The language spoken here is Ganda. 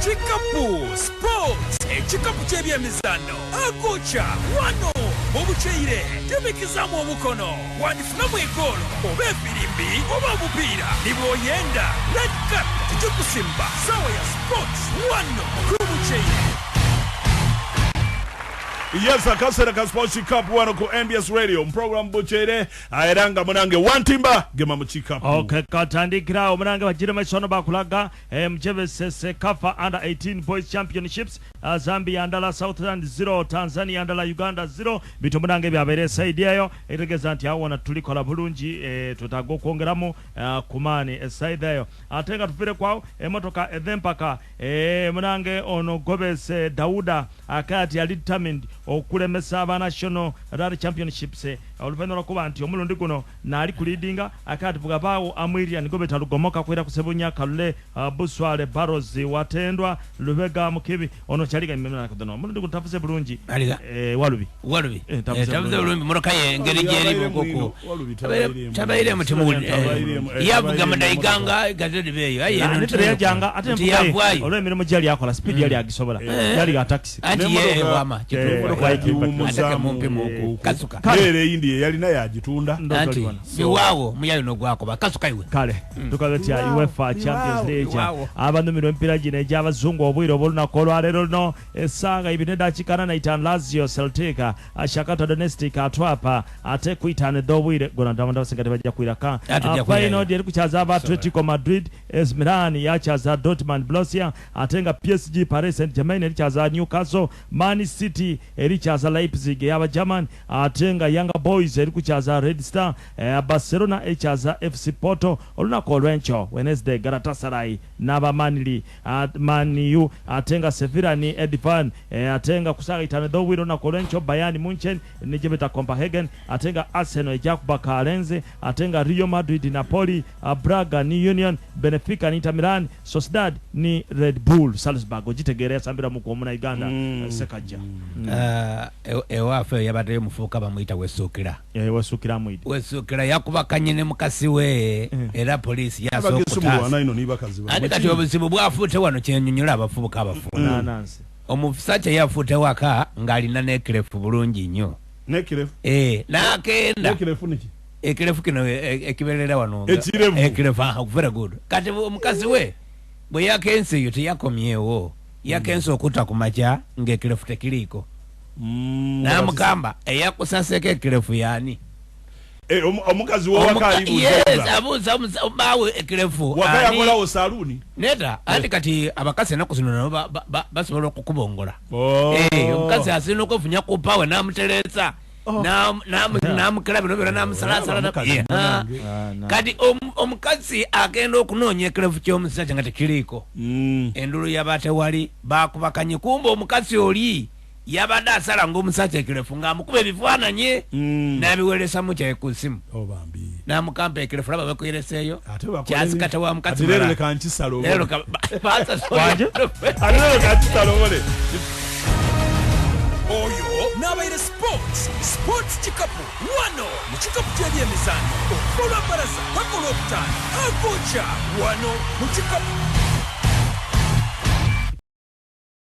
KIKAPU Sports ekikapu ky'ebyemizannyo akocha wano BUKYEIRE tebekezamu omukono wandifunamu eggoolo oba efirimbi oba omupiira nibwoyenda red card tujikusimba sawa ya sports wano ku BUKYEIRE. Yes, akasera ka sports KIKAPU wano ku MBS Radio program BUKYEIRE aeranga munange Wantimba gema mu KIKAPU. Okay, katandikira omunange bajire masono bakulaga mchebesese kafa under 18 boys championships Zambia ndala Southland 0 Tanzania ndala Uganda 0 bito munange byabere side yayo etegeza nti awona tulikola bulungi tutago kwongeramu kumani side yayo atenga tufire kwao emotoka edempaka munange ono Gobese Dauda akati ali determined okulemesa aba national rally championships oluvendo kuba nti omulundi guno nali kulidinga akati bugabawo amwirya nigobeta lugomoka kwera kusebunya kalule buswale barrows watendwa lubega mukibi ono chaliga mmena kadono omulundi guno tafuse bulungi walubi tafuse bulungi moroka ye ngeri jeri bukoko tabaire mutimu yavuga madaiganga gazedi beyo aye nitire janga atembuye olwe mirimo jali yakola speed yali agisobola yali ga taxi anti ye wama ataka mumpe muko kasuka kale indi yali naye agitunda anti biwawo muyayo no gwako bakasuka iwe kale tukagati ya UEFA Champions League abantu miro mpira gine jabazungu obwiro boluna kolwa lero no esanga ibineda chikana na itan Lazio Celtic ashakata Donetsk atwapa ate kuitane dobwire gona ndamanda singate bajja kuiraka final yali kuchaza aba Atletico Madrid AS Milan yachaza Dortmund Borussia atenga PSG Paris Saint-Germain yachaza Newcastle Man City yachaza Leipzig yaba German atenga Young Boys yali kuchaza Red Star Barcelona yachaza FC Porto olunako olwencho Wednesday Galatasaray naba Manili Man U atenga Sevilla ni Edvan atenga kusaga itane dowiro na kolwencho Bayern Munchen ni jebeta Copenhagen atenga Arsenal Jakuba Karenze atenga Real Madrid Napoli Braga ni Union Benfica ni Inter Milan Sociedad ni Red Bull Salzburg ojitegere sambira muko muna Uganda sekaja ewafe yabade mufuka bamuita wesukira wesukira mwidi wesukira yakuba kanyene mukasi we era police yasokota ino niba kazi we andi kati obuzibu bwafute wano kyenyunyula abafubuka abafuna nansi omufisacha yafute waka ngalina nekrefu bulungi nnyo nekrefu nakenda nekrefu niki ekrefu kino ekiberera wano ekrefu very good kati omukazi we bwe yakense yote yakomyewo yakense okuta kumacha ngekrefu tekiliko namukamba eyakusaseka ekrefu yani omukazi wo wakali abuza bawe ekrefu wakaya kola osaluni neta ati kati abakase nakusinona basobola okukubongola omukazi asino kofunya kupawe namutereza namukira bino bino namusalasala kati omukazi agenda okunoonya ekrefu ky'omusajja nga tekiriko endulu yabate wali bakubakanye kumba omukazi oli yabadde asala ng'omusajja ekirefu ng'amukuba ebifaananye n'abiweresa mu kyekusimu n'amukamba ekirefu laba bakuyereseeyo kyasikata wa mukazi lero kankisalo lero oyo n'abaire sports KIKAPU wano mu kikapu ky'ebyemizannyo okukolwa baraza bakola okutaano akocha wano mu KIKAPU.